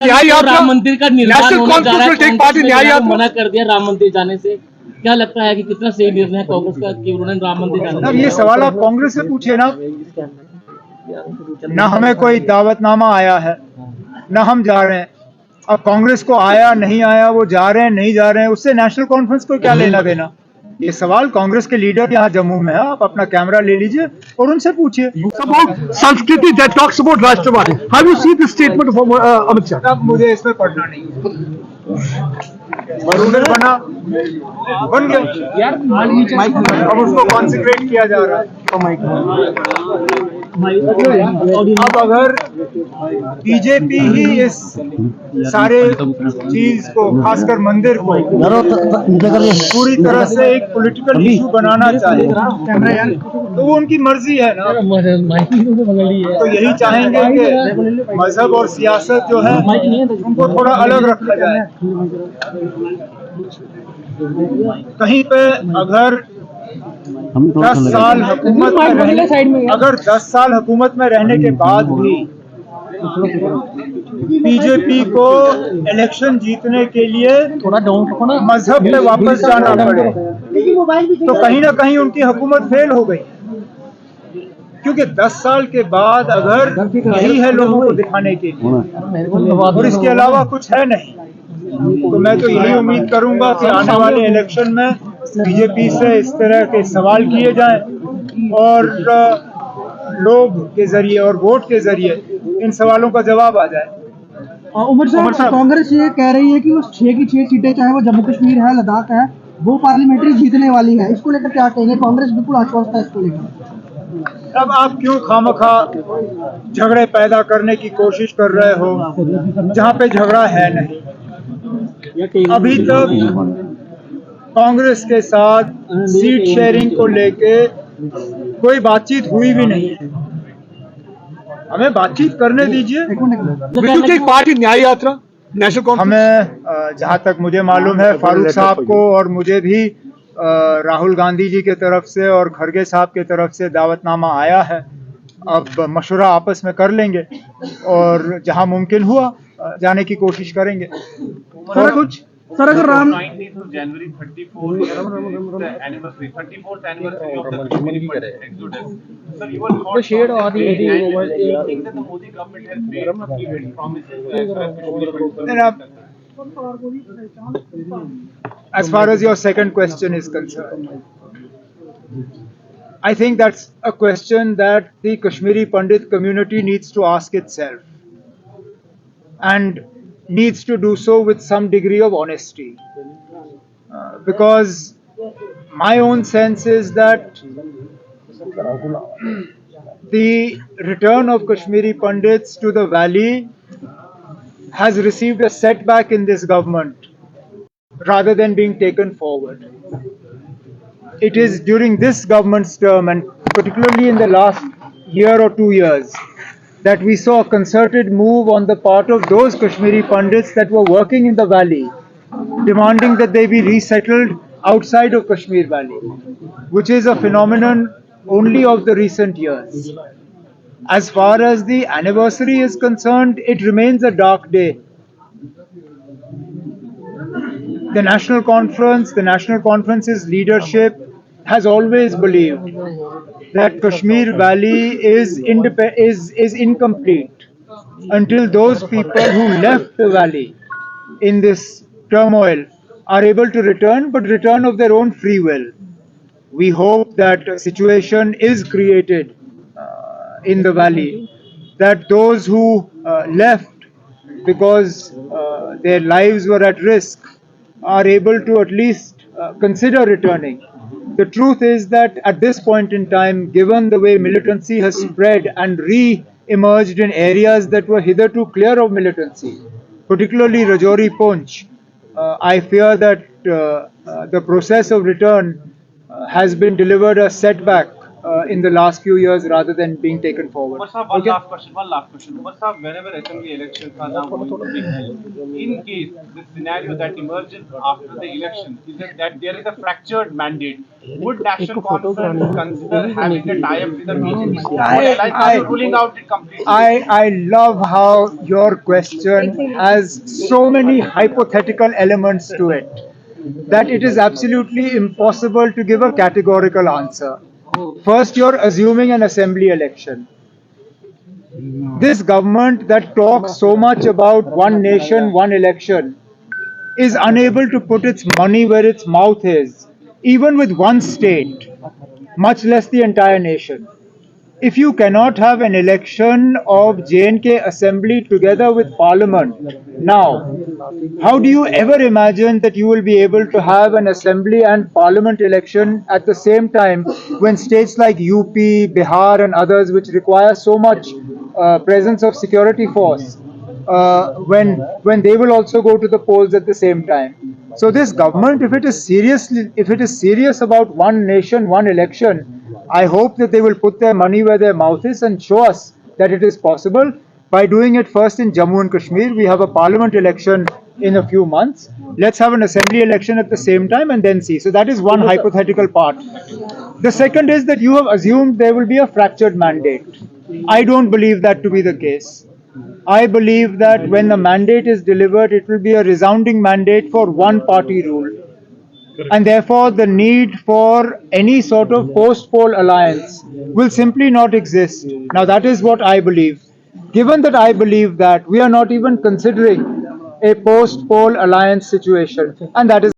न्याय यात्रा राम मंदिर का निर्माण नेशनल होने जा रहा है, कॉन्फ्रेंस टेक कांग्रेस पार्टी ने न्याय जो है वो यात्रा मना कर दिया राम मंदिर जाने से। क्या लगता है कि कितना सही निर्णय है कांग्रेस का कि उन्होंने राम मंदिर जाने अब ये सवाल आप कांग्रेस से पूछिए ना। ना हमें कोई दावतनामा आया है, ना हम जा रहे हैं। अब कांग्रेस को आया नहीं आया, वो जा रहे हैं नहीं जा रहे हैं, उससे नेशनल कॉन्फ्रेंस को क्या लेना देना। ये सवाल कांग्रेस के लीडर यहाँ जम्मू में है, आप अपना कैमरा ले लीजिए और उनसे पूछिए। about संस्कृति that talks about राष्ट्रवाद. How do you see this statement from Amit Shah? अब मुझे इसमें पढ़ना नहीं है। बना बन गया यार, अब उसको कॉन्सेंट्रेट किया जा रहा है। अब अगर बीजेपी ही इस सारे चीज को, खासकर मंदिर को, पूरी तरह से एक पॉलिटिकल इशू बनाना चाहे तो वो उनकी मर्जी है ना। तो यही चाहेंगे कि मजहब और सियासत जो है उनको थोड़ा अलग रखा जाए। कहीं पे अगर 10 साल हुकूमत में रहने, अगर 10 साल हुकूमत में रहने के बाद भी बीजेपी को इलेक्शन जीतने के लिए मजहब पे वापस जाना पड़े तो कहीं ना कहीं उनकी हुकूमत फेल हो गई। क्योंकि 10 साल के बाद अगर यही है लोगों को दिखाने के लिए और इसके अलावा कुछ है नहीं, तो मैं तो यही उम्मीद करूंगा कि आने वाले इलेक्शन में बीजेपी से इस तरह के सवाल किए जाएं और लोग के जरिए और वोट के जरिए इन सवालों का जवाब आ जाए। उमर साहब, कांग्रेस ये कह रही है कि वो 6 की 6 सीटें, चाहे वो जम्मू कश्मीर है, लद्दाख है, वो पार्लियामेंट्री जीतने वाली है। इसको लेकर क्या कहेंगे? कांग्रेस बिल्कुल आश्वस्त है इसको लेकर। अब आप क्यों खामखा झगड़े पैदा करने की कोशिश कर रहे हो जहां पे झगड़ा है नहीं। अभी तक कांग्रेस के साथ सीट शेयरिंग को लेके कोई बातचीत हुई भी नहीं है। हमें बातचीत करने दीजिए। Will you take part in न्याय यात्रा नेशनल कॉन्फ्रेंस? हमें जहां तक मुझे मालूम है, फारूक साहब को और मुझे भी राहुल गांधी जी के तरफ से और खड़गे साहब के तरफ से दावतनामा आया है। अब मशवरा आपस में कर लेंगे और जहां मुमकिन हुआ जाने की कोशिश करेंगे। और कुछ सर, अगर Ram January 34 anniversary, 34th anniversary of the Kashmiri exodus. Sir, you were caught shared or the thing that the Modi government has made to keep its promises. As far as your second question is concerned, I think that's a question that the Kashmiri Pandit community needs to ask itself and needs to do so with some degree of honesty. Because my own sense is that the return of Kashmiri Pandits to the valley has received a setback in this government rather than being taken forward. It is during this government's term, and particularly in the last year or 2 years, that we saw a concerted move on the part of those Kashmiri Pandits that were working in the valley, demanding that they be resettled outside of Kashmir Valley, which is a phenomenon only of the recent years. As far as the anniversary is concerned, it remains a dark day. The National Conference's leadership has always believed that Kashmir Valley is incomplete until those people who left the valley in this turmoil are able to return, but return of their own free will. We hope that a situation is created in the valley, that those who left because their lives were at risk are able to at least consider returning. The truth is that at this point in time, given the way militancy has spread and re-emerged in areas that were hitherto clear of militancy, particularly Rajouri Poonch, I fear that the process of return has been delivered a setback in the last few years rather than being taken forward. Umar Sahab, one last question. Umar Sahab, whenever assembly elections are now going to be held, in case the scenario that emerges after the election is that there is a fractured mandate, would National Conference consider having a tie-up with the BJP? Or like are you ruling out it completely? I love how your question has so many hypothetical elements to it that it is absolutely impossible to give a categorical answer. First, you're assuming an assembly election. This government that talks so much about one nation, one election is unable to put its money where its mouth is, even with one state, much less the entire nation. If you cannot have an election of J&K Assembly together with Parliament now, how do you ever imagine that you will be able to have an Assembly and Parliament election at the same time when states like UP, Bihar and others which require so much presence of security force, when they will also go to the polls at the same time? So this government, if it is serious about one nation, one election, I hope that they will put their money where their mouth is and show us that it is possible by doing it first in Jammu and Kashmir. We have a parliament election in a few months. Let's have an assembly election at the same time and then see. So that is one hypothetical part. The second is that you have assumed there will be a fractured mandate. I don't believe that to be the case. I believe that when the mandate is delivered, it will be a resounding mandate for one party rule. And therefore, the need for any sort of post-poll alliance will simply not exist. Now, that is what I believe. Given that I believe that, we are not even considering a post-poll alliance situation, and that is